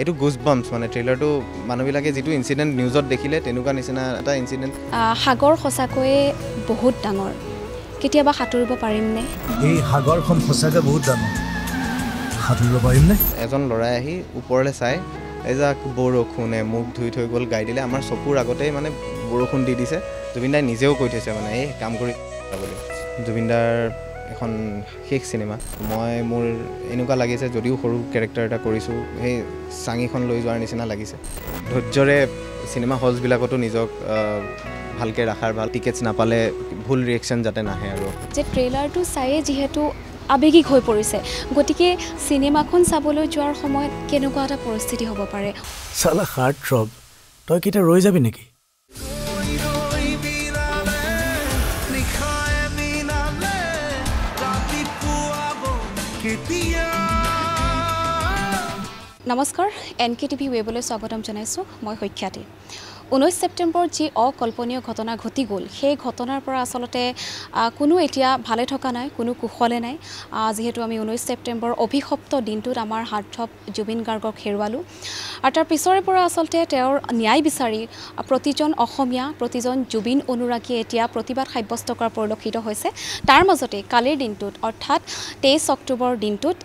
এইটো গুজবাম্পছ মানে ট্ৰেইলাৰটো মানুহবিলাকে যিটো ইনচিডেণ্ট নিউজত দেখিলে তেনেকুৱা নিচিনা এটা ইনচিডেণ্ট। সাগৰ সঁচাকৈয়ে বহুত ডাঙৰ, কেতিয়াবা সাঁতুৰিব পাৰিমনে? এই সাগৰখন সঁচাকৈ বহুত ডাঙৰ, সাঁতুৰিব পাৰিমনে? এজন ল'ৰাই আহি ওপৰলৈ চাই এজাক বৰষুণে মুখ ধুই থৈ গ'ল, গাই দিলে। আমাৰ চকুৰ আগতেই মানে বৰষুণ দি দিছে। জুবিনদাই নিজেও কৈ থৈছে মানে এই কাম কৰি বুলি। জুবিনদাৰ এখন শেষ চিনেমা। মোৰ এনেকুৱা লাগিছে যদিও সৰু কেৰেক্টাৰ এটা কৰিছোঁ, সেই চাঙিখন লৈ যোৱাৰ নিচিনা লাগিছে। ধৈৰ্যৰে চিনেমা হলছবিলাকতো নিজক ভালকৈ ৰাখাৰ ভাল, টিকেটছ নাপালে ভুল ৰিয়েকশ্যন যাতে নাহে। আৰু যে ট্ৰেইলাৰটো চায়ে যিহেতু আৱেগিক হৈ পৰিছে, গতিকে চিনেমাখন চাবলৈ যোৱাৰ সময়ত কেনেকুৱা এটা পৰিস্থিতি হ'ব পাৰে? চালা হাৰ্ট থ্ৰব, তই কেতিয়া ৰৈ যাবি নেকি? নমস্কাৰ, NKTV ৱেবলৈ স্বাগতম জনাইছোঁ। মই সখ্যাতি। 19 ছেপ্টেম্বৰত যি অকল্পনীয় ঘটনা ঘটি গ'ল, সেই ঘটনাৰ পৰা আচলতে কোনো এতিয়া ভালে থকা নাই, কোনো কুশলে নাই। যিহেতু আমি 19 ছেপ্টেম্বৰ অভিশপ্ত দিনটোত আমাৰ হাৰ্টথ্ৰব জুবিন গাৰ্গক হেৰুৱালোঁ। আৰু তাৰ পিছৰে পৰা আচলতে তেওঁৰ ন্যায় বিচাৰি প্ৰতিজন অসমীয়া, প্ৰতিজন জুবিন অনুৰাগীয়ে এতিয়া প্ৰতিবাদ সাব্যস্ত কৰা পৰিলক্ষিত হৈছে। তাৰ মাজতে কালিৰ দিনটোত অৰ্থাৎ 23 অক্টোবৰ দিনটোত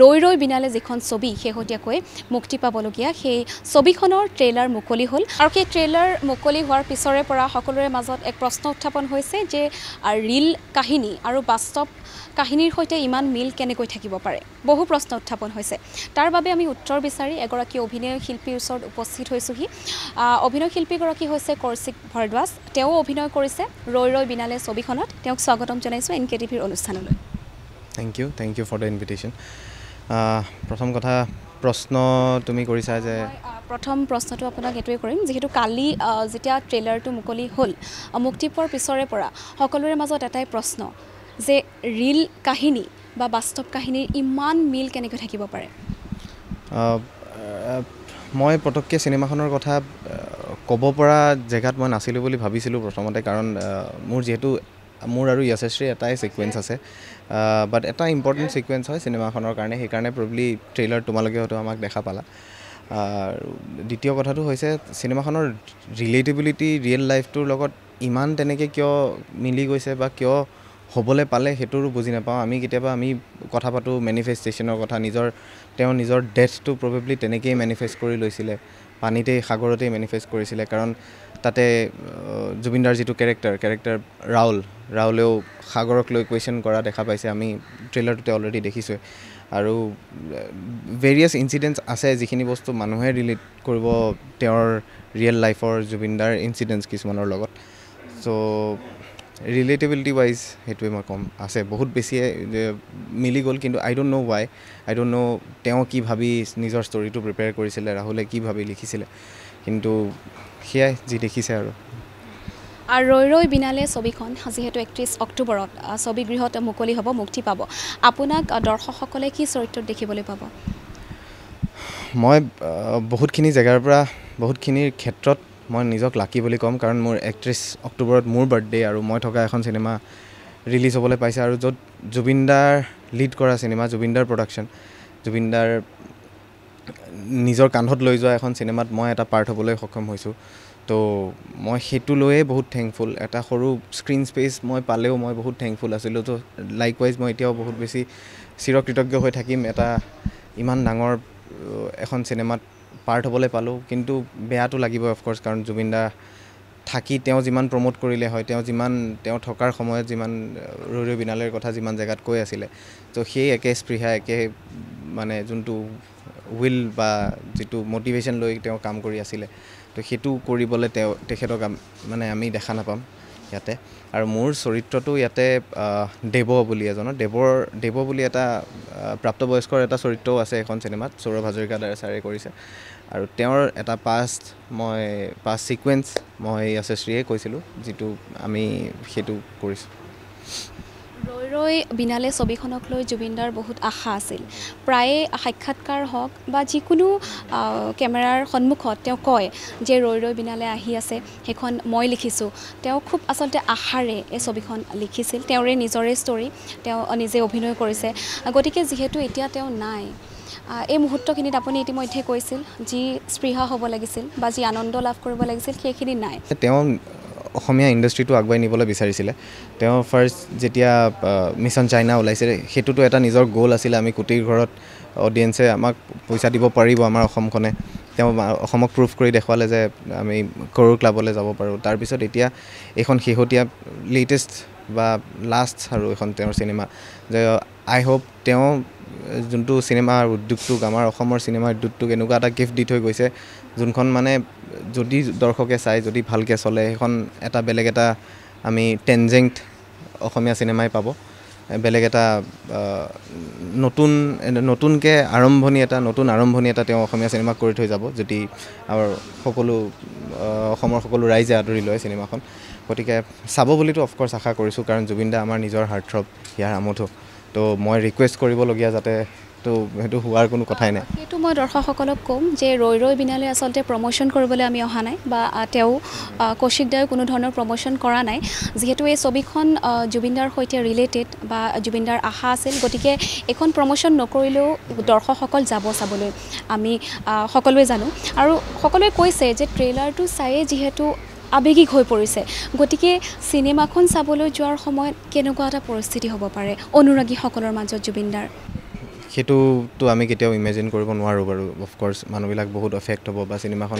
ৰৈ ৰৈ বিনালে যিখন ছবি শেহতীয়াকৈ মুক্তি পাবলগীয়া, সেই ছবিখনৰ ট্ৰেইলাৰ মুকলি হ'ল। আৰু সেই ট্ৰেইলাৰ মুকলি হোৱাৰ পিছৰে পৰা সকলোৰে মাজত এক প্ৰশ্ন উত্থাপন হৈছে যে ৰিল কাহিনী আৰু বাস্তৱ কাহিনীৰ সৈতে ইমান মিল কেনেকৈ থাকিব পাৰে? বহু প্ৰশ্ন উত্থাপন হৈছে। তাৰ বাবে আমি উত্তৰ বিচাৰি এগৰাকী অভিনয় শিল্পীৰ ওচৰত উপস্থিত হৈছোঁহি। অভিনয় শিল্পীগৰাকী হৈছে কৌশিক ভৰদ্বাজ। তেওঁ অভিনয় কৰিছে ৰৈ ৰৈ বিনালে ছবিখনত। তেওঁক স্বাগতম জনাইছোঁ NKTVৰ অনুষ্ঠানলৈ। Thank you for the invitation. প্ৰথম কথা প্ৰশ্ন তুমি কৰিছা যে প্ৰথম প্ৰশ্নটো আপোনাক এইটোৱে কৰিম, যিহেতু কালি যেতিয়া ট্ৰেইলাৰটো মুকলি হ'ল, মুক্তি পোৱাৰ পিছৰে পৰা সকলোৰে মাজত এটাই প্ৰশ্ন যে ৰিল কাহিনী বা বাস্তৱ কাহিনীৰ ইমান মিল কেনেকৈ থাকিব পাৰে? মই পটককৈ চিনেমাখনৰ কথা ক'ব পৰা জেগাত মই নাছিলোঁ বুলি ভাবিছিলোঁ প্ৰথমতে, কাৰণ মোৰ আৰু য়শস্বীৰ এটাই ছিকুৱেঞ্চ আছে, বাট এটা ইম্পৰ্টেণ্ট ছিকুৱেঞ্চ হয় চিনেমাখনৰ কাৰণে, সেইকাৰণে প্ৰবলি ট্ৰেইলাৰ তোমালোকে হয়তো আমাক দেখা পালা। আৰু দ্বিতীয় কথাটো হৈছে চিনেমাখনৰ ৰিলেটেবিলিটি ৰিয়েল লাইফটোৰ লগত ইমান তেনেকৈ কিয় মিলি গৈছে বা কিয় হ'বলৈ পালে সেইটোৰো বুজি নাপাওঁ। কেতিয়াবা আমি কথা পাতোঁ মেনিফেষ্টেশ্যনৰ কথা, তেওঁ নিজৰ ডেথটো প্ৰবেবলি তেনেকৈয়ে মেনিফেষ্ট কৰি লৈছিলে, পানীতেই সাগৰতেই মেনিফেষ্ট কৰিছিলে। কাৰণ তাতে জুবিনদাৰ যিটো কেৰেক্টাৰ ৰাহুলেও সাগৰক লৈ কুৱেশ্যন কৰা দেখা পাইছে, আমি ট্ৰেইলাৰটোতে অলৰেডি দেখিছোঁ। আৰু ভেৰিয়াছ ইনচিডেণ্টছ আছে যিখিনি বস্তু মানুহে ৰিলেট কৰিব তেওঁৰ ৰিয়েল লাইফৰ জুবিনদাৰ ইনচিডেণ্টছ কিছুমানৰ লগত। চ' ৰিলেটেবিলিটি ৱাইজ সেইটোৱে মই ক'ম, আছে বহুত বেছিয়ে মিলি গ'ল। কিন্তু I don't know' why, I don't know' তেওঁ কি ভাবি নিজৰ ষ্টৰিটো প্ৰিপেয়াৰ কৰিছিলে, ৰাহুলে কি ভাবি লিখিছিলে, কিন্তু সেয়াই যি দেখিছে। আৰু ৰৈ ৰৈ বিনালে ছবিখন যিহেতু 31 অক্টোবৰত ছবিগৃহত মুকলি হ'ব, মুক্তি পাব, আপোনাক দৰ্শকসকলে কি চৰিত্ৰত দেখিবলৈ পাব? মই বহুতখিনি জেগাৰ পৰা বহুতখিনিৰ ক্ষেত্ৰত মই নিজক লাকি বুলি ক'ম, কাৰণ মোৰ 31 অক্টোবৰত মোৰ বাৰ্থডে আৰু মই থকা এখন চিনেমা ৰিলিজ হ'বলৈ পাইছে, আৰু য'ত জুবিনদাৰ লিড কৰা চিনেমা, জুবিনদাৰ প্ৰডাকশ্যন, জুবিনদাৰ নিজৰ কান্ধত লৈ যোৱা এখন চিনেমাত মই এটা পাৰ্ট হ'বলৈ সক্ষম হৈছোঁ। তো মই সেইটো লৈয়ে বহুত থেংকফুল। এটা সৰু স্ক্ৰীণ স্পেচ মই পালেও মই বহুত থেংকফুল আছিলোঁ। তো লাইকৱাইজ মই এতিয়াও বহুত বেছি চিৰকৃতজ্ঞ হৈ থাকিম এটা ইমান ডাঙৰ এখন চিনেমাত পাৰ্ট হ'বলৈ পালোঁ। কিন্তু বেয়াটো লাগিব অফক'ৰ্ছ, কাৰণ জুবিনদা থাকি তেওঁ যিমান প্ৰমোট কৰিলে হয়, তেওঁ থকাৰ সময়ত যিমান ৰৈ ৰৈ বিনালেৰ কথা যিমান জেগাত কৈ আছিলে, তো সেই একে স্পৃহা, একে মানে যোনটো উইল বা যিটো মটিভেশ্যন লৈ তেওঁ কাম কৰি আছিলে, তো সেইটো কৰিবলৈ তেখেতক মানে আমি দেখা নাপাম ইয়াতে। আৰু মোৰ চৰিত্ৰটো ইয়াতে দেৱ বুলি এটা প্ৰাপ্তবয়স্কৰ এটা চৰিত্ৰও আছে এখন চিনেমাত, সৌৰভ হাজৰিকা ছাৰে কৰিছে। আৰু তেওঁৰ এটা পাষ্ট ছিকুৱেঞ্চ মই য়শস্বীয়ে কৈছিলোঁ, যিটো আমি সেইটো কৰিছোঁ। ৰৈ ৰৈ বিনালে ছবিখনক লৈ জুবিনদাৰ বহুত আশা আছিল। প্ৰায়ে সাক্ষাৎকাৰ হওক বা যিকোনো কেমেৰাৰ সন্মুখত তেওঁ কয় যে ৰৈ ৰৈ বিনালে আহি আছে, সেইখন মই লিখিছোঁ। তেওঁ খুব আচলতে আশাৰে এই ছবিখন লিখিছিল, তেওঁৰে নিজৰে ষ্টৰী, তেওঁ নিজে অভিনয় কৰিছে। গতিকে যিহেতু এতিয়া তেওঁ নাই, এই মুহূৰ্তখিনিত আপুনি ইতিমধ্যে কৈছিল যি স্পৃহা হ'ব লাগিছিল বা যি আনন্দ লাভ কৰিব লাগিছিল সেইখিনি নাই। তেওঁ অসমীয়া ইণ্ডাষ্ট্ৰিটো আগুৱাই নিবলৈ বিচাৰিছিলে। তেওঁ ফাৰ্ষ্ট যেতিয়া মিছন চাইনা ওলাইছে সেইটোতো এটা নিজৰ গ'ল আছিলে, আমি কোটিৰ ঘৰত অডিয়েঞ্চে আমাক পইচা দিব পাৰিব আমাৰ অসমখনে। তেওঁ অসমক প্ৰুভ কৰি দেখুৱালে যে আমি কৰোৰ ক্লাবলৈ যাব পাৰোঁ। তাৰপিছত এতিয়া এইখন শেহতীয়া লেটেষ্ট বা লাষ্ট আৰু এখন তেওঁৰ চিনেমা যে আই হোপ তেওঁ যোনটো চিনেমাৰ উদ্যোগটোক আমাৰ অসমৰ চিনেমাৰ উদ্যোগটোক এনেকুৱা এটা গিফ্ট দি থৈ গৈছে যোনখন মানে যদি দৰ্শকে চাই যদি ভালকৈ চলে সেইখন এটা বেলেগ এটা আমি টেনজেণ্ট অসমীয়া চিনেমাই পাব, বেলেগ এটা নতুনকৈ নতুন আৰম্ভণি এটা তেওঁ অসমীয়া চিনেমাক কৰি থৈ যাব যদি আমাৰ অসমৰ সকলো ৰাইজে আদৰি লয় চিনেমাখন। গতিকে চাব বুলিতো অফক'ৰ্ছ আশা কৰিছোঁ, কাৰণ জুবিন দা আমাৰ নিজৰ হাৰ্টথ্ৰব, ইয়াৰ আমঠো। তো মই ৰিকুৱেষ্ট কৰিবলগীয়া যাতে সেইটো হোৱাৰ কোনো কথাই নাই। সেইটো মই দৰ্শকসকলক ক'ম যে ৰৈ ৰৈ বিনালে আচলতে প্ৰমোশ্যন কৰিবলৈ আমি অহা নাই বা তেওঁ কৌশিক দায়ো কোনো ধৰণৰ প্ৰমোশ্যন কৰা নাই, যিহেতু এই ছবিখন জুবিন দাৰ সৈতে ৰিলেটেড বা জুবিন দাৰ আশা আছিল। গতিকে এইখন প্ৰমোশ্যন নকৰিলেও দৰ্শকসকল যাব চাবলৈ, আমি সকলোৱে জানো। আৰু সকলোৱে কৈছে যে ট্ৰেইলাৰটো চায়ে যিহেতু আৱেগিক হৈ পৰিছে, গতিকে চিনেমাখন চাবলৈ যোৱাৰ সময়ত কেনেকুৱা এটা পৰিস্থিতি হ'ব পাৰে অনুৰাগীসকলৰ মাজত জুবিন দাৰ? সেইটোতো আমি কেতিয়াও ইমেজিন কৰিব নোৱাৰোঁ বাৰু। অফক'ৰ্ছ মানুহবিলাক বহুত এফেক্ট হ'ব বা চিনেমাখন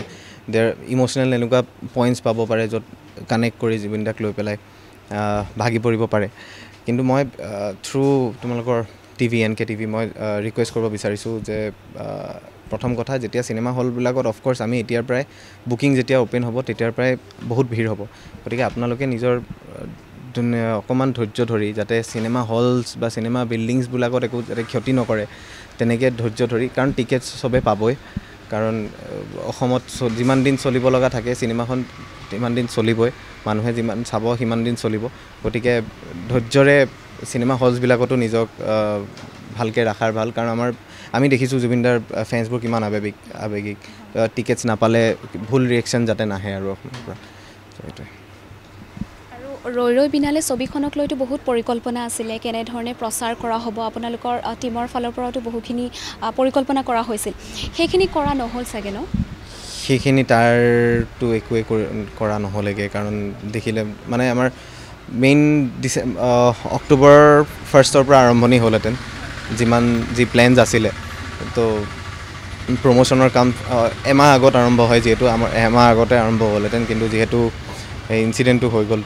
দেৰ ইম'চনেল এনেকুৱা পইণ্টছ পাব পাৰে য'ত কানেক্ট কৰি জুবিন দাক লৈ পেলাই ভাগি পৰিব পাৰে। কিন্তু মই থ্ৰু তোমালোকৰ টিভি NK TV মই ৰিকুৱেষ্ট কৰিব বিচাৰিছোঁ যে প্ৰথম কথা, যেতিয়া চিনেমা হলবিলাকত অফক'ৰ্ছ আমি এতিয়াৰ পৰাই বুকিং যেতিয়া অ'পেন হ'ব তেতিয়াৰ পৰাই বহুত ভিৰ হ'ব। গতিকে আপোনালোকে নিজৰ অকণমান ধৈৰ্য ধৰি যাতে চিনেমা হলছ বা চিনেমা বিল্ডিংছবিলাকত একো যাতে ক্ষতি নকৰে তেনেকৈ ধৈৰ্য ধৰি, কাৰণ টিকেটছ চবে পাবই, কাৰণ অসমত যিমান দিন চলিব লগা থাকে চিনেমাখন সিমান দিন চলিবই, মানুহে যিমান চাব সিমান দিন চলিব। গতিকে ধৈৰ্যৰে চিনেমা হলছবিলাকতো নিজক ভালকৈ ৰাখাৰ ভাল, কাৰণ আমি দেখিছোঁ জুবিন দাৰ ফেন্সবোৰ কিমান আৱেগিক। টিকেটছ নাপালে ভুল ৰিয়েকশ্যন যাতে নাহে আৰু অসমৰ পৰা। সেইটোৱে। ৰৈ ৰৈ বিনালে ছবিখনক লৈতো বহুত পৰিকল্পনা আছিলে, কেনেধৰণে প্ৰচাৰ কৰা হ'ব, আপোনালোকৰ টীমৰ ফালৰ পৰাতো বহুখিনি পৰিকল্পনা কৰা হৈছিল, সেইখিনি কৰা নহ'ল চাগে ন? সেইখিনি তাৰতো একোৱে কৰা নহ'লেগৈ, কাৰণ দেখিলে মানে আমাৰ মেইন অক্টোবৰ 1ৰ পৰা আৰম্ভণি হ'লহেঁতেন যি প্লেনছ আছিলে। তো প্ৰমোশ্যনৰ কাম এমাহ আগত আৰম্ভ হয়, যিহেতু আমাৰ এমাহ আগতে আৰম্ভ হ'লহেঁতেন, কিন্তু যিহেতু এই ইনচিডেণ্টটো হৈ গ'ল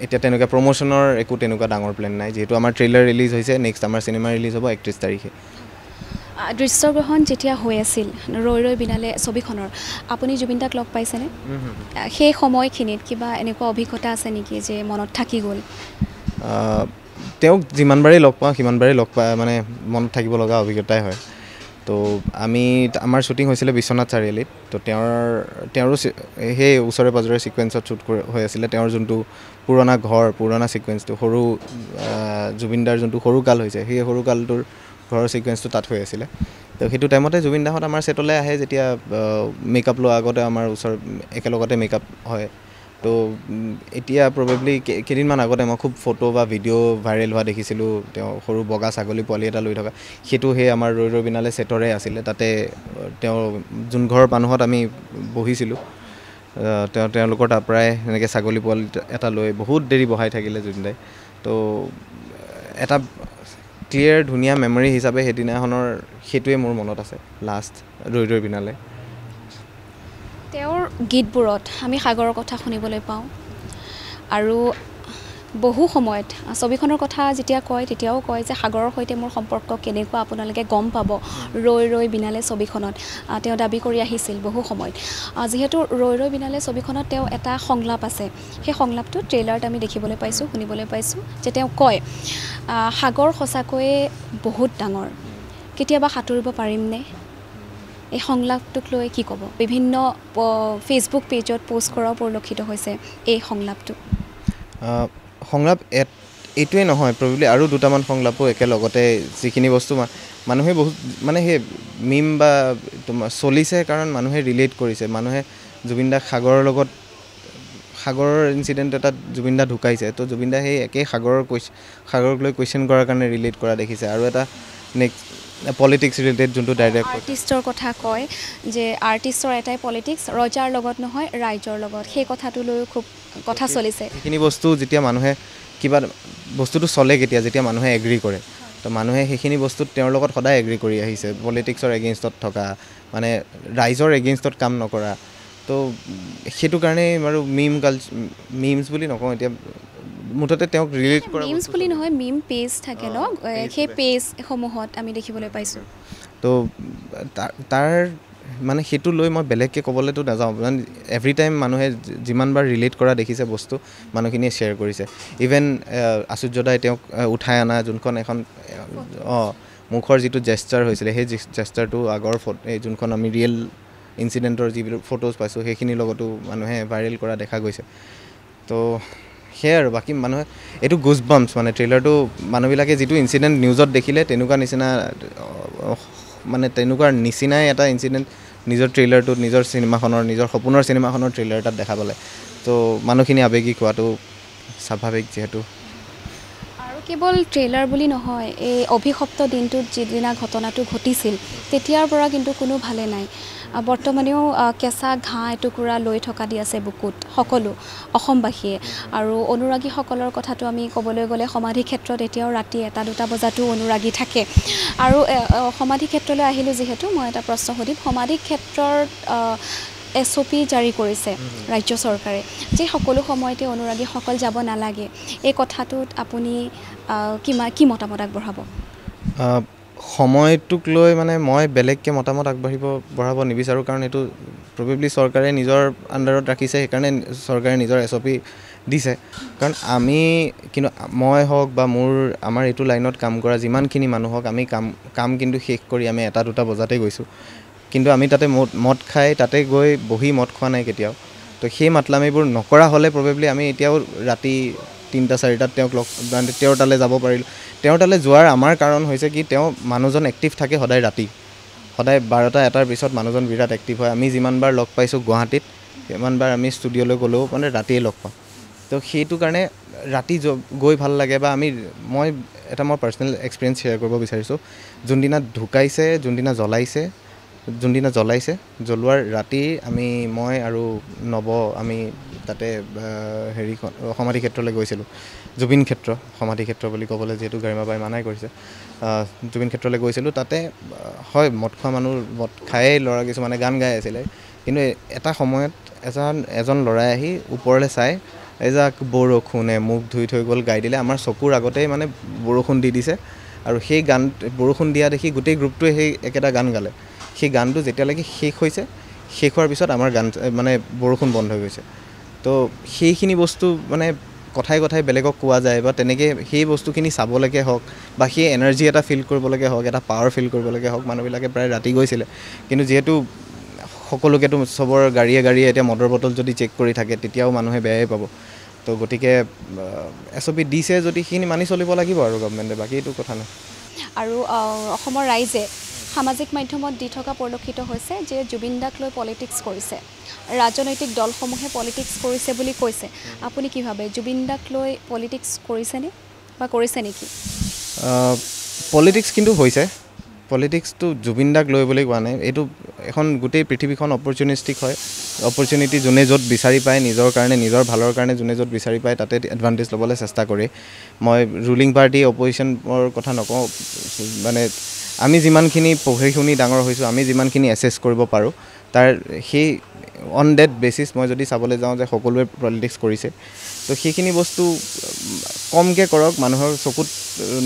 এতিয়া তেনেকুৱা প্ৰমোশ্যনৰ একো তেনেকুৱা ডাঙৰ প্লেন নাই। যিহেতু আমাৰ ট্ৰেইলাৰ ৰিলিজ হৈছে, নেক্সট আমাৰ চিনেমা ৰিলিজ হ'ব 31 তাৰিখে। দৃশ্যগ্ৰহণ যেতিয়া হৈ আছিল ৰৈ ৰৈ বিনালে ছবিখনৰ, আপুনি জুবিন দাক লগ পাইছেনে? সেই সময়খিনিত কিবা এনেকুৱা অভিজ্ঞতা আছে নেকি যে মনত থাকি গ'ল? তেওঁক যিমানবাৰেই লগ পাওঁ সিমানবাৰেই মানে মনত থাকিব লগা অভিজ্ঞতাই হয়। তো আমাৰ শ্বুটিং হৈছিলে বিশ্বনাথ চাৰিআলিত। তো তেওঁৰো সেই ওচৰে পাঁজৰে ছিকুৱেঞ্চত শ্বুট হৈ আছিলে। তেওঁৰ যোনটো পুৰণা ছিকুৱেঞ্চটো জুবিন দাৰ যোনটো সৰুকাল হৈছে সেই সৰুকালটোৰ ঘৰৰ ছিকুৱেঞ্চটো তাত হৈ আছিলে। তো সেইটো টাইমতে জুবিন দাহঁত আমাৰ ছেটলৈ আহে, যেতিয়া মেকআপ লোৱাৰ আগতে আমাৰ একেলগতে মেকআপ হয়। তো এতিয়া প্ৰবেবলি কেইদিনমান আগতে মই খুব ফটো বা ভিডিঅ' ভাইৰেল হোৱা দেখিছিলোঁ, তেওঁ সৰু বগা ছাগলী পোৱালি এটা লৈ থকা। সেইটো সেই আমাৰ ৰৈ ৰৈ বিনালে ছেটৰে আছিলে। তাতে তেওঁ যোন ঘৰৰ মানুহত আমি বহিছিলোঁ তেওঁলোকৰ তাৰ পৰাই এনেকৈ ছাগলী পোৱালি এটা লৈ বহুত দেৰি বহাই থাকিলে জুবিন দাই। তো এটা ক্লিয়াৰ ধুনীয়া মেমৰি হিচাপে সেইদিনাখনৰ সেইটোৱে মোৰ মনত আছে, লাষ্ট ৰৈ ৰৈ বিনালে। তেওঁৰ গীতবোৰত আমি সাগৰৰ কথা শুনিবলৈ পাওঁ, আৰু বহু সময়ত ছবিখনৰ কথা যেতিয়া কয় তেতিয়াও কয় যে সাগৰৰ সৈতে মোৰ সম্পৰ্ক কেনেকুৱা আপোনালোকে গম পাব ৰৈ ৰৈ বিনালে ছবিখনত। তেওঁ দাবী কৰি আহিছিল বহু সময়ত। যিহেতু ৰৈ ৰৈ বিনালে ছবিখনত তেওঁ এটা সংলাপ আছে, সেই সংলাপটো ট্ৰেইলাৰত আমি দেখিবলৈ পাইছোঁ, শুনিবলৈ পাইছোঁ, যে তেওঁ কয় সাগৰ সঁচাকৈয়ে বহুত ডাঙৰ, কেতিয়াবা সাঁতুৰিব পাৰিমনে? এই সংলাপটোক লৈ কি ক'ব? বিভিন্ন ফেচবুক পেজত প'ষ্ট কৰাও পৰিলক্ষিত হৈছে এই সংলাপটো। সংলাপ এইটোৱে নহয়, প্ৰবেবলি আৰু দুটামান সংলাপো একেলগতে, যিখিনি বস্তু মানুহে বহুত মানে সেই মিম বা তোমাৰ চলিছে, কাৰণ মানুহে ৰিলেট কৰিছে। মানুহে জুবিন দাক সাগৰৰ ইনচিডেণ্ট এটাত জুবিন দা ঢুকাইছে, তো জুবিন দা সেই একেই সাগৰক লৈ কুৱেশ্যন কৰাৰ কাৰণে ৰিলেট কৰা দেখিছে। আৰু এটা নেক্সট পলিটিক্স ৰিলেটেড যোনটো ডাইৰেক্ট আৰ্টিষ্টৰ কথা কয় যে আৰ্টিষ্টৰ এটাই পলিটিক্স ৰজাৰ লগত নহয় ৰাইজৰ লগত সেই কথাটো লৈও খুব কথা চলিছে সেইখিনি বস্তু যেতিয়া মানুহে কিবা বস্তুটো চলে কেতিয়া যেতিয়া মানুহে এগ্ৰী কৰে তো মানুহে সেইখিনি বস্তুত তেওঁৰ লগত সদায় এগ্ৰী কৰি আহিছে পলিটিক্সৰ এগেইনষ্টত থকা মানে ৰাইজৰ এগেইনষ্টত কাম নকৰা তো সেইটো কাৰণেই আৰু মিমছ বুলি নকওঁ এতিয়া মুঠতে তেওঁক ৰিলেট কৰা মিমছ বুলি নহয় মিম পেজ থাকে ন সেই পেজসমূহত আমি দেখিবলৈ পাইছোঁ তো তাৰ মানে সেইটো লৈ মই বেলেগকৈ ক'বলৈতো নাযাওঁ মানে এভৰি টাইম মানুহে যিমানবাৰ ৰিলেট কৰা দেখিছে বস্তু মানুহখিনিয়ে শ্বেয়াৰ কৰিছে ইভেন আচুৰ্যদাই তেওঁক উঠাই অনা যোনখন এখন মুখৰ যিটো জেষ্টাৰ হৈছিলে সেই জেষ্টাৰটো আগৰ এই যোনখন আমি ৰিয়েল ইনচিডেণ্টৰ যিবিলাক ফটোজ পাইছোঁ সেইখিনিৰ লগতো মানুহে ভাইৰেল কৰা দেখা গৈছে তো সেয়াই আৰু বাকী মানুহে এইটো গুজবাম্পছ মানে ট্ৰেইলাৰটো মানুহবিলাকে যিটো ইনচিডেণ্ট নিউজত দেখিলে তেনেকুৱা নিচিনাই এটা ইনচিডেণ্ট নিজৰ ট্ৰেইলাৰটোত নিজৰ চিনেমাখনৰ নিজৰ সপোনৰ চিনেমাখনৰ ট্ৰেইলাৰ এটাত দেখা পালে তো মানুহখিনি আৱেগিক হোৱাটো স্বাভাৱিক যিহেতু আৰু কেৱল ট্ৰেইলাৰ বুলি নহয় এই অভিশপ্ত দিনটোত যিদিনা ঘটনাটো ঘটিছিল তেতিয়াৰ পৰা কিন্তু কোনো ভালে নাই বৰ্তমানেও কেঁচা ঘাঁহ এটুকুৰা লৈ থকা দি আছে বুকুত সকলো অসমবাসীয়ে আৰু অনুৰাগীসকলৰ কথাটো আমি ক'বলৈ গ'লে সমাধি ক্ষেত্ৰত এতিয়াও ৰাতি 1-2 বজাতো অনুৰাগী থাকে আৰু সমাধি ক্ষেত্ৰলৈ আহিলোঁ যিহেতু মই এটা প্ৰশ্ন সুধিম সমাধি ক্ষেত্ৰত SOP জাৰি কৰিছে ৰাজ্য চৰকাৰে যে সকলো সময়তে অনুৰাগীসকল যাব নালাগে এই কথাটোত আপুনি কি মতামত আগবঢ়াব সময়টোক লৈ মানে মই বেলেগকৈ মতামত বঢ়াব নিবিচাৰোঁ কাৰণ এইটো প্ৰবেবলি চৰকাৰে নিজৰ আণ্ডাৰত ৰাখিছে সেইকাৰণে চৰকাৰে নিজৰ SOP দিছে কাৰণ কিন্তু মই হওক বা আমাৰ এইটো লাইনত কাম কৰা যিমানখিনি মানুহ হওক আমি কাম কিন্তু শেষ কৰি আমি 1-2 বজাতে গৈছোঁ কিন্তু আমি তাতে মদ খাই তাতে গৈ বহি মদ খোৱা নাই কেতিয়াও তো সেই মাতলামিবোৰ নকৰা হ'লে প্ৰবেবলি আমি এতিয়াও ৰাতি 3-4টাত তেওঁৰ তালৈ যাব পাৰিলোঁ তেওঁৰ তালৈ যোৱাৰ আমাৰ কাৰণ হৈছে কি তেওঁ মানুহজন এক্টিভ থাকে সদায় ৰাতি সদায় 12-1টাৰ পিছত মানুহজন বিৰাট এক্টিভ হয় আমি যিমানবাৰ লগ পাইছোঁ গুৱাহাটীত সিমানবাৰ আমি ষ্টুডিঅ'লৈ গ'লেও মানে ৰাতিয়ে লগ পাওঁ তো সেইটো কাৰণে ৰাতি গৈ ভাল লাগে বা মই পাৰ্চনেল এক্সপিৰিয়েঞ্চ শ্বেয়াৰ কৰিব বিচাৰিছোঁ যোনদিনা জ্বলাইছে জ্বলোৱাৰ ৰাতি মই আৰু নৱ আমি তাতে সমাধি ক্ষেত্ৰলৈ গৈছিলোঁ জুবিন ক্ষেত্ৰ সমাধি ক্ষেত্ৰ বুলি ক'বলৈ যিহেতু গাৰিমাবাই মানাই কৰিছে জুবিন ক্ষেত্ৰলৈ গৈছিলোঁ তাতে হয় মদ খোৱা মানুহ মদ খায়েই ল'ৰা কিছুমানে গান গাই আছিলে কিন্তু এটা সময়ত এজন ল'ৰাই আহি ওপৰলৈ চাই এজাক বৰষুণে মুখ ধুই থৈ গ'ল গাই দিলে আমাৰ চকুৰ আগতেই মানে বৰষুণ দি দিছে আৰু সেই বৰষুণ দিয়া দেখি গোটেই গ্ৰুপটোৱে সেই একেটা গান গালে সেই গানটো যেতিয়ালৈকে শেষ হোৱাৰ পিছত আমাৰ গান মানে বৰষুণ বন্ধ হৈ গৈছে তো সেইখিনি বস্তু মানে কথাই বেলেগক কোৱা যায় বা তেনেকৈ সেই বস্তুখিনি চাবলৈকে হওক বা সেই এনাৰ্জি এটা ফিল কৰিবলৈকে হওক এটা পাৱাৰ ফিল কৰিবলৈকে হওক মানুহবিলাকে প্ৰায় ৰাতি গৈছিলে কিন্তু যিহেতু সকলোকেতো চবৰ গাড়ীয়ে এতিয়া মদৰ বটল যদি চেক কৰি থাকে তেতিয়াও মানুহে বেয়াই পাব তো গতিকে SOP দিছে যদি সেইখিনি মানি চলিব লাগিব আৰু গভৰ্ণমেণ্টে বাকী এইটো কথা নাই আৰু অসমৰ ৰাইজে সামাজিক মাধ্যমত দি থকা পৰিলক্ষিত হৈছে যে জুবিন দাক লৈ পলিটিক্স কৰিছে ৰাজনৈতিক দলসমূহে পলিটিক্স কৰিছে বুলি কৈছে আপুনি কি ভাবে জুবিন দাক লৈ পলিটিক্স কৰিছেনে বা কৰিছে নেকি পলিটিক্স কিন্তু হৈছে পলিটিক্সটো জুবিন দাক লৈ বুলি কোৱা নাই এইটো এখন গোটেই পৃথিৱীখন অপৰচুনিষ্টিক হয় অপৰচুনিটি যোনে য'ত বিচাৰি পায় নিজৰ কাৰণে নিজৰ ভালৰ কাৰণে যোনে য'ত বিচাৰি পায় তাতে এডভান্টেজ ল'বলৈ চেষ্টা কৰে মই ৰুলিং পাৰ্টি অপজিশ্যনৰ কথা নকওঁ মানে আমি যিমানখিনি পঢ়ি শুনি ডাঙৰ হৈছোঁ আমি যিমানখিনি এছেছ কৰিব পাৰোঁ তাৰ সেই অন ডেট বেচিছ মই যদি চাবলৈ যাওঁ যে সকলোৱে পলিটিক্স কৰিছে তো সেইখিনি বস্তু কমকৈ কৰক মানুহৰ চকুত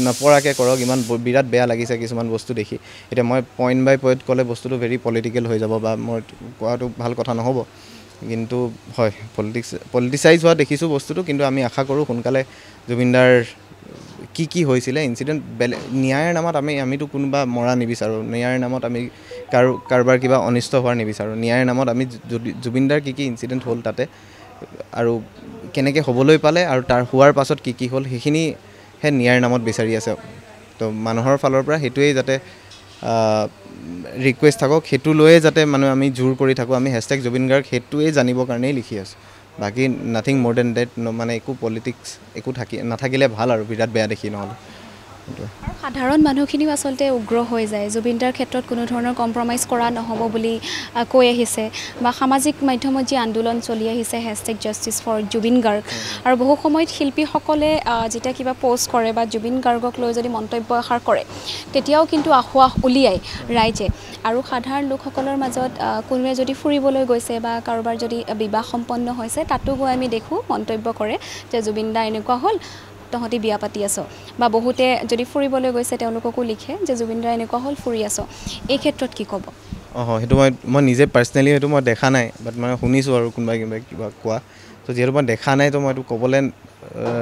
নপৰাকৈ কৰক ইমান বিৰাট বেয়া লাগিছে কিছুমান বস্তু দেখি এতিয়া মই পইণ্ট বাই পইণ্ট ক'লে বস্তুটো ভেৰি পলিটিকেল হৈ যাব বা মই কোৱাটো ভাল কথা নহ'ব কিন্তু হয় পলিটিচাইজ হোৱা দেখিছোঁ বস্তুটো কিন্তু আমি আশা কৰোঁ সোনকালে জুবিনদাৰ কি হৈছিলে ইনচিডেণ্ট ন্যায়ৰ নামত আমিতো কোনোবা মৰা নিবিচাৰোঁ ন্যায়ৰ নামত আমি কাৰোবাৰ কিবা অনিষ্ট হোৱাৰ নিবিচাৰোঁ ন্যায়ৰ নামত আমি জুবিনদাৰ কি ইনচিডেণ্ট হ'ল তাতে আৰু কেনেকৈ হ'বলৈ পালে আৰু তাৰ হোৱাৰ পাছত কি হ'ল সেইখিনিহে ন্যায়ৰ নামত বিচাৰি আছে তো মানুহৰ ফালৰ পৰা সেইটোৱেই যাতে ৰিকুৱেষ্ট থাকক সেইটো লৈয়ে যাতে আমি জোৰ কৰি থাকোঁ আমি #জুবিন গাৰ্গ সেইটোৱেই জানিবৰ কাৰণেই লিখি আছোঁ বাকী নাথিং মোৰ দেন ডেট মানে একো পলিটিক্স একো নাথাকিলে ভাল আৰু বিৰাট বেয়া দেখি নহ'লে আৰু সাধাৰণ মানুহখিনিও আচলতে উগ্ৰ হৈ যায় জুবিন দাৰ ক্ষেত্ৰত কোনো ধৰণৰ কম্প্ৰমাইজ কৰা নহ'ব বুলি কৈ আহিছে বা সামাজিক মাধ্যমত যি আন্দোলন চলি আহিছে #জাষ্টিছ ফৰ জুবিন গাৰ্গ আৰু বহু সময়ত শিল্পীসকলে যেতিয়া কিবা প'ষ্ট কৰে বা জুবিন গাৰ্গক লৈ যদি মন্তব্য এষাৰ কৰে তেতিয়াও কিন্তু আঁসোৱাহ উলিয়ায় ৰাইজে আৰু সাধাৰণ লোকসকলৰ মাজত কোনোৱে যদি ফুৰিবলৈ গৈছে বা কাৰোবাৰ যদি বিবাহ সম্পন্ন হৈছে তাতো গৈ আমি দেখোঁ মন্তব্য কৰে যে জুবিন দা এনেকুৱা হ'ল তহঁতি বিয়া পাতি আছ বা বহুতে যদি ফুৰিবলৈ গৈছে তেওঁলোককো লিখে যে জুবিন দা এনেকুৱা হ'ল ফুৰি আছ এই ক্ষেত্ৰত কি ক'ব সেইটো মই নিজে পাৰ্চনেলি সেইটো মই দেখা নাই বাট মানে শুনিছোঁ আৰু কোনোবাই কিবা কোৱা তো যিহেতু মই দেখা নাই তো মই এইটো ক'বলৈ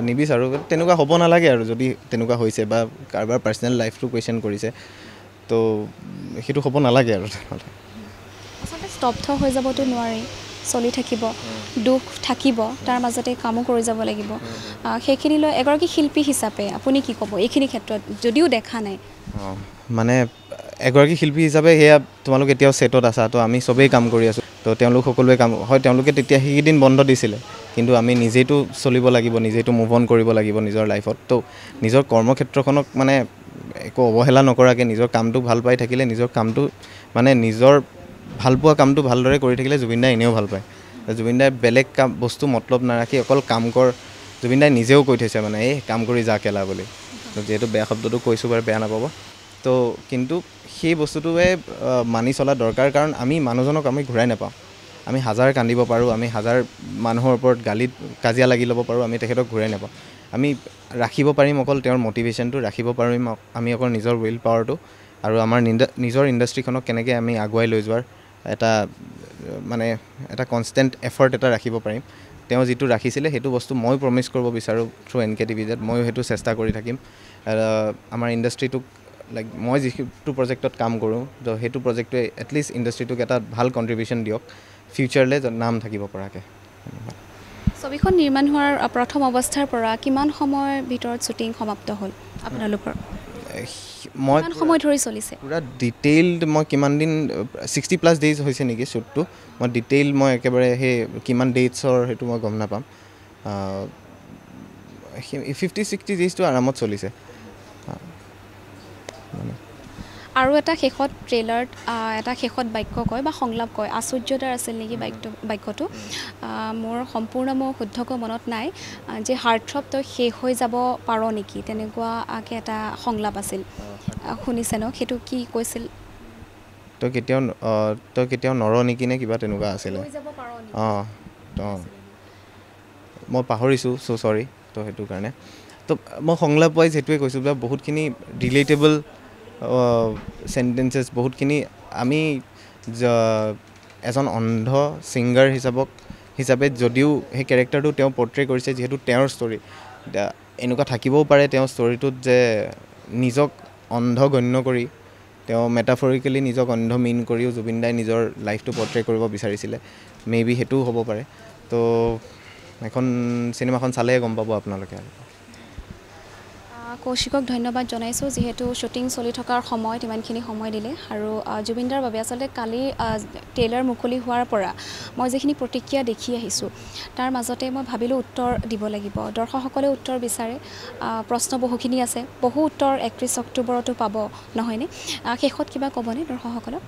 নিবিচাৰোঁ তেনেকুৱা হ'ব নালাগে আৰু যদি তেনেকুৱা হৈছে বা কাৰোবাৰ পাৰ্চনেল লাইফটো কুৱেশ্যন কৰিছে তো সেইটো হ'ব নালাগে আৰু আচলতে স্তব্ধ হৈ যাবতো নোৱাৰি চলি থাকিব দুখ থাকিব তাৰ মাজতে কামো কৰি যাব লাগিব সেইখিনিলৈ এগৰাকী শিল্পী হিচাপে আপুনি কি ক'ব এইখিনি ক্ষেত্ৰত যদিও দেখা নাই মানে এগৰাকী শিল্পী হিচাপে সেয়া তোমালোক এতিয়াও ছেটত আছা তো আমি চবেই কাম কৰি আছোঁ তো তেওঁলোক সকলোৱে কাম হয় তেওঁলোকে তেতিয়া সেইকেইদিন বন্ধ দিছিলে কিন্তু আমি নিজেইতো চলিব লাগিব নিজেইতো মুভ অন কৰিব লাগিব নিজৰ লাইফত তো নিজৰ কৰ্মক্ষেত্ৰখনক মানে একো অৱহেলা নকৰাকৈ নিজৰ কামটো ভাল পাই থাকিলে নিজৰ কামটো মানে নিজৰ ভালপোৱা কামটো ভালদৰে কৰি থাকিলে জুবিন দাই এনেও ভাল পায় জুবিন দাই বেলেগ কাম বস্তু মতলব নাৰাখি অকল কাম কৰ জুবিন দাই নিজেও কৈ থৈছে মানে এই কাম কৰি যা কেলা বুলি যিহেতু বেয়া শব্দটো কৈছোঁ বাৰু বেয়া নাপাব তো কিন্তু সেই বস্তুটোৱে মানি চলা দৰকাৰ কাৰণ আমি মানুহজনক আমি ঘূৰাই নাপাওঁ আমি হাজাৰ কান্দিব পাৰোঁ আমি হাজাৰ মানুহৰ ওপৰত গালিত কাজিয়া লাগি ল'ব পাৰোঁ আমি তেখেতক ঘূৰাই নাপাওঁ আমি ৰাখিব পাৰিম অকল তেওঁৰ মটিভেশ্যনটো ৰাখিব পাৰিম আমি অকল নিজৰ উইল পাৱাৰটো আৰু আমাৰ নিজৰ ইণ্ডাষ্ট্ৰীখনক কেনেকৈ আমি আগুৱাই লৈ যোৱাৰ এটা কনষ্টেণ্ট এফৰ্ট এটা ৰাখিব পাৰিম তেওঁ যিটো ৰাখিছিলে সেইটো বস্তু মই প্ৰমিছ কৰিব বিচাৰোঁ থ্ৰু NKTV ময়ো সেইটো চেষ্টা কৰি থাকিম আমাৰ ইণ্ডাষ্ট্ৰীটোক লাইক মই যিটো প্ৰজেক্টত কাম কৰোঁ তো সেইটো প্ৰজেক্টটোৱে এটলিষ্ট ইণ্ডাষ্ট্ৰীটোক এটা ভাল কণ্ট্ৰিবিউশ্যন দিয়ক ফিউচাৰলৈ নাম থাকিব পৰাকৈ ছবিখন নিৰ্মাণ হোৱাৰ প্ৰথম অৱস্থাৰ পৰা কিমান সময়ৰ ভিতৰত শ্বুটিং সমাপ্ত হ'ল আপোনালোকৰ মই কিমান সময় ধৰি চলিছে পুৰা ডিটেইলড মই কিমান দিন 60+ ডেইজ হৈছে নেকি শ্বুটটো মই ডিটেইল মই একেবাৰে সেই কিমান ডেটছৰ সেইটো মই গম নাপাম 50-60 ডেইজটো আৰামত চলিছে আৰু এটা শেষত ট্ৰেইলাৰত এটা শেষত বাক্য কয় বা সংলাপ কয় আশ্চৰ্যতাৰ আছিল নেকি বাক্যটো মোৰ সম্পূৰ্ণ মোৰ শুদ্ধকৈ মনত নাই যে হাৰ্টথ্ৰব তই শেষ হৈ যাব পাৰ নেকি তেনেকুৱাকৈ এটা সংলাপ আছিল শুনিছে ন সেইটো কি কৈছিল তই কেতিয়াও নৰ নেকি নে কিবা তেনেকুৱা আছিলে মই পাহৰিছোঁ চ' চৰি তো সেইটো কাৰণে তো মই সংলাপ ৱাইজ সেইটোৱে কৈছোঁ যে বহুতখিনি ৰিলেটেবল চেণ্টেঞ্চেছ বহুতখিনি আমি এজন অন্ধ ছিংগাৰ হিচাপে যদিও সেই কেৰেক্টাৰটো তেওঁ পৰ্ট্ৰে কৰিছে যিহেতু তেওঁৰ ষ্টৰী এনেকুৱা থাকিবও পাৰে তেওঁৰ ষ্টৰীটোত যে নিজক অন্ধ গণ্য কৰি তেওঁ মেটাফৰিকেলি নিজক অন্ধ মিন কৰিও জুবিন দাই নিজৰ লাইফটো পৰ্ট্ৰে কৰিব বিচাৰিছিলে মেবি সেইটোও হ'ব পাৰে তো এখন চিনেমাখন চালেহে গম পাব আপোনালোকে আৰু কৌশিকক ধন্যবাদ জনাইছোঁ যিহেতু শ্বুটিং চলি থকাৰ সময়ত ইমানখিনি সময় দিলে আৰু জুবিন দাৰ বাবে আচলতে কালি ট্ৰেইলাৰ মুকলি হোৱাৰ পৰা মই যিখিনি প্ৰতিক্ৰিয়া দেখি আহিছোঁ তাৰ মাজতে মই ভাবিলোঁ উত্তৰ দিব লাগিব দৰ্শকসকলে উত্তৰ বিচাৰে প্ৰশ্ন বহুখিনি আছে বহু উত্তৰ 31 অক্টোবৰতো পাব নহয়নে শেষত কিবা ক'বনে দৰ্শকসকলক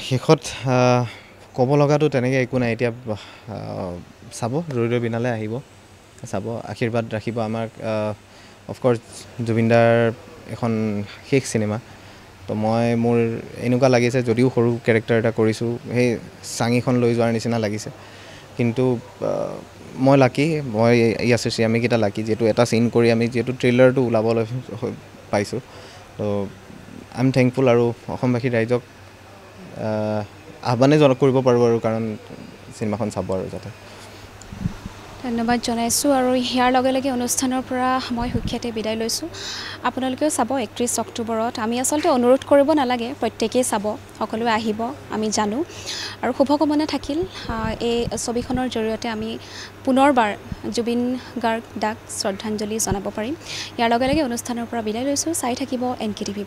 শেষত ক'ব লগাটো তেনেকৈ একো নাই এতিয়া চাব ৰৈ বিনালে আহিব চাব আশীৰ্বাদ ৰাখিব আমাক অফক'ৰ্ছ জুবিন দাৰ এখন শেষ চিনেমা তো মোৰ এনেকুৱা লাগিছে যদিও সৰু কেৰেক্টাৰ এটা কৰিছোঁ সেই চাঙিখন লৈ যোৱাৰ নিচিনা লাগিছে কিন্তু মই লাকি মই ইয়াছে আমিকেইটা লাকি যিহেতু এটা চিন কৰি আমি যিহেতু ট্ৰেইলাৰটো ওলাবলৈ পাইছোঁ তো আই এম থেংকফুল আৰু অসমবাসী ৰাইজক আহ্বানে কৰিব পাৰোঁ আৰু কাৰণ চিনেমাখন চাব আৰু যাতে ধন্যবাদ জনাইছোঁ আৰু ইয়াৰ লগে লগে অনুষ্ঠানৰ পৰা মই সুখ্যাতে বিদায় লৈছোঁ আপোনালোকেও চাব 31 অক্টোবৰত আমি আচলতে অনুৰোধ কৰিব নালাগে প্ৰত্যেকেই চাব সকলোৱে আহিব আমি জানো আৰু শুভকামনা থাকিল এই ছবিখনৰ জৰিয়তে আমি পুনৰবাৰ জুবিন গাৰ্গ দাক শ্ৰদ্ধাঞ্জলি জনাব পাৰিম ইয়াৰ লগে লগে অনুষ্ঠানৰ পৰা বিদায় লৈছোঁ চাই থাকিব NKTV+।